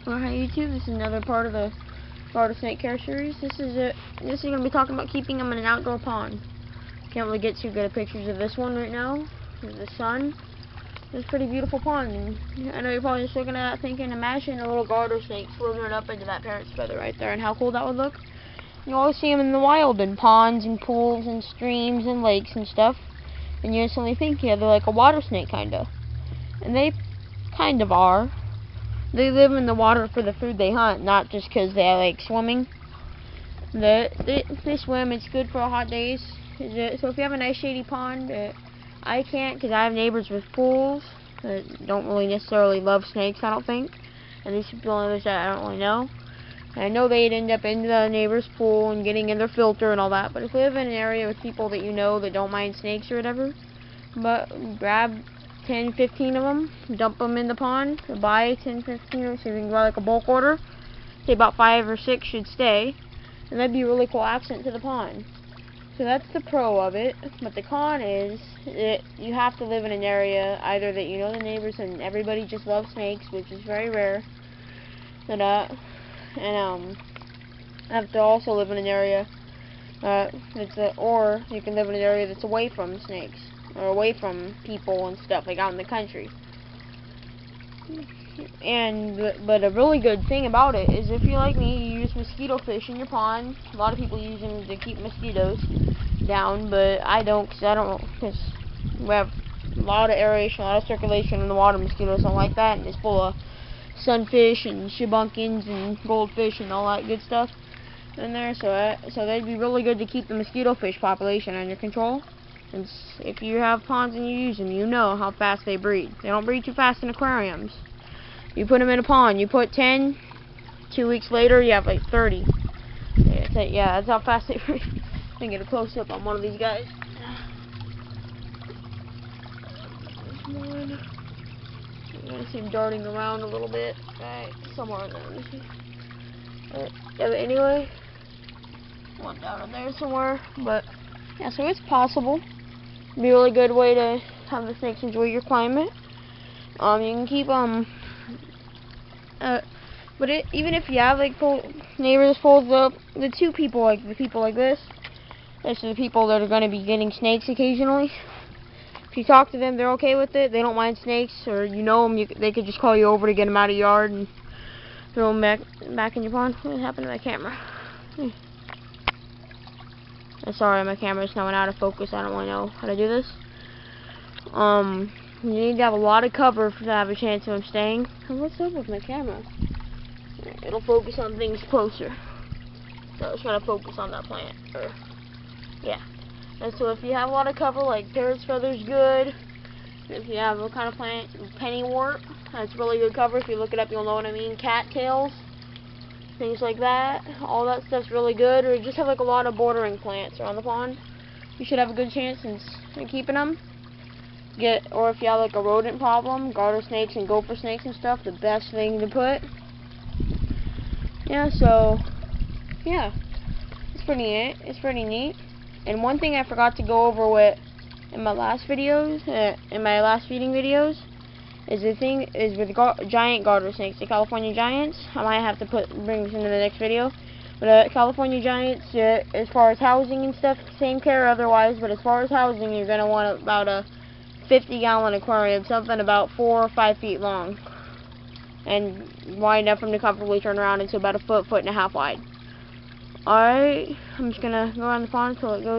Hi YouTube, this is another part of the garter snake care series. This is going to be talking about keeping them in an outdoor pond. Can't really get too good at pictures of this one right now. There's the sun. It's a pretty beautiful pond. And I know you're probably just looking at that thinking, imagine a little garter snake slithering up into that parrot's feather right there, and how cool that would look. You always see them in the wild, in ponds and pools and streams and lakes and stuff. And you instantly think, yeah, they're like a water snake, kinda. And they kind of are. They live in the water for the food they hunt, not just because they like swimming. They swim. It's good for hot days. So if you have a nice shady pond, I can't because I have neighbors with pools that don't really necessarily love snakes, I don't think. And these people others that I don't really know. And I know they'd end up in the neighbor's pool and getting in their filter and all that. But if you live in an area with people that you know that don't mind snakes or whatever, but grab 10, 15 of them, dump them in the pond, buy 10, 15 of them, so you can buy like a bulk order. Say about 5 or 6 should stay, and that'd be a really cool accent to the pond. So that's the pro of it, but the con is you have to live in an area either that you know the neighbors and everybody just loves snakes, which is very rare, and have to also live in an area or you can live in an area that's away from snakes or away from people and stuff, like out in the country. But a really good thing about it is if you're like me, you use mosquito fish in your pond. A lot of people use them to keep mosquitoes down, but I don't, because we have a lot of aeration, a lot of circulation in the water. Mosquitoes don't like that, and it's full of sunfish and shibunkins and goldfish and all that good stuff in there. So they'd be really good to keep the mosquito fish population under control. And if you have ponds and you use them, you know how fast they breed. They don't breed too fast in aquariums. You put them in a pond, you put 10, 2 weeks later you have like 30. Yeah, that's how fast they breed. I can get a close up on one of these guys. There's one. You're gonna see him darting around a little bit. Right, somewhere in there. Yeah, but anyway, one down in there somewhere. But yeah, so it's possible. Be a really good way to have the snakes enjoy your climate. You can keep them, even if you have like neighbors full of the people like this, those are the people that are going to be getting snakes occasionally. If you talk to them, they're okay with it. They don't mind snakes, or you know them, they could just call you over to get them out of your yard and throw them back in your pond. What happened to my camera? Sorry, my camera's now out of focus. I don't really know how to do this. You need to have a lot of cover to have a chance of them staying. What's up with my camera? It'll focus on things closer. So I was trying to focus on that plant. Yeah. And so if you have a lot of cover, like parrot's feather's good. If you have a kind of plant, pennywort, that's really good cover. If you look it up, you'll know what I mean. Cattails, things like that. All that stuff's really good. Or just have like a lot of bordering plants around the pond. You should have a good chance in keeping them. Or if you have like a rodent problem, garter snakes and gopher snakes and stuff, the best thing to put. Yeah, so yeah, it's pretty neat. And one thing I forgot to go over with in my last videos, in my last feeding videos, is with giant garter snakes, the California giants. I might have to bring this into the next video. But California giants, as far as housing and stuff, same care otherwise. But as far as housing, you're gonna want about a 50-gallon aquarium, something about 4 or 5 feet long, and wide enough for them to comfortably turn around into about a foot and a half wide. Alright, I'm just gonna go around the pond until it goes.